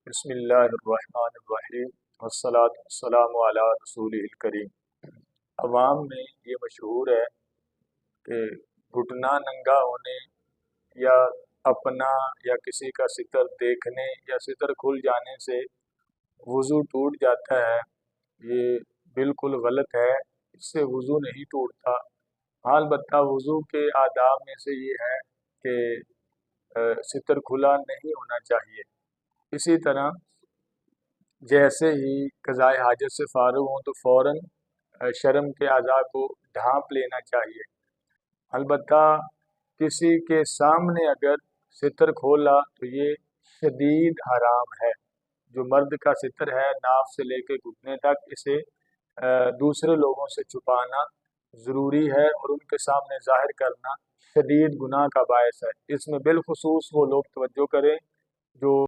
بسم اللہ الرحمن الرحیم والصلاۃ والسلام علی رسول الکریم۔ عوام میں یہ مشہور ہے کہ گھٹنا ننگا ہونے یا اپنا یا کسی کا ستر دیکھنے یا ستر کھل جانے سے وضو ٹوٹ جاتا ہے۔ یہ بالکل غلط ہے، اس سے وضو نہیں ٹوٹتا۔ البتہ وضو کے آداب میں سے یہ ہے کہ ستر کھلا نہیں ہونا چاہیے۔ اسی طرح جیسے ہی قضائے حاجت سے فارغ ہوں تو فوراً شرم کے اعضاء کو ڈھانپ لینا چاہیے۔ البتہ کسی کے سامنے اگر ستر کھولا تو یہ شدید حرام ہے۔ جو مرد کا ستر ہے ناف سے لے کے گھٹنے تک، اسے دوسرے لوگوں سے چھپانا ضروری ہے اور ان کے سامنے ظاہر کرنا شدید گناہ کا باعث ہے۔ اس میں بالخصوص وہ لوگ توجہ کریں جو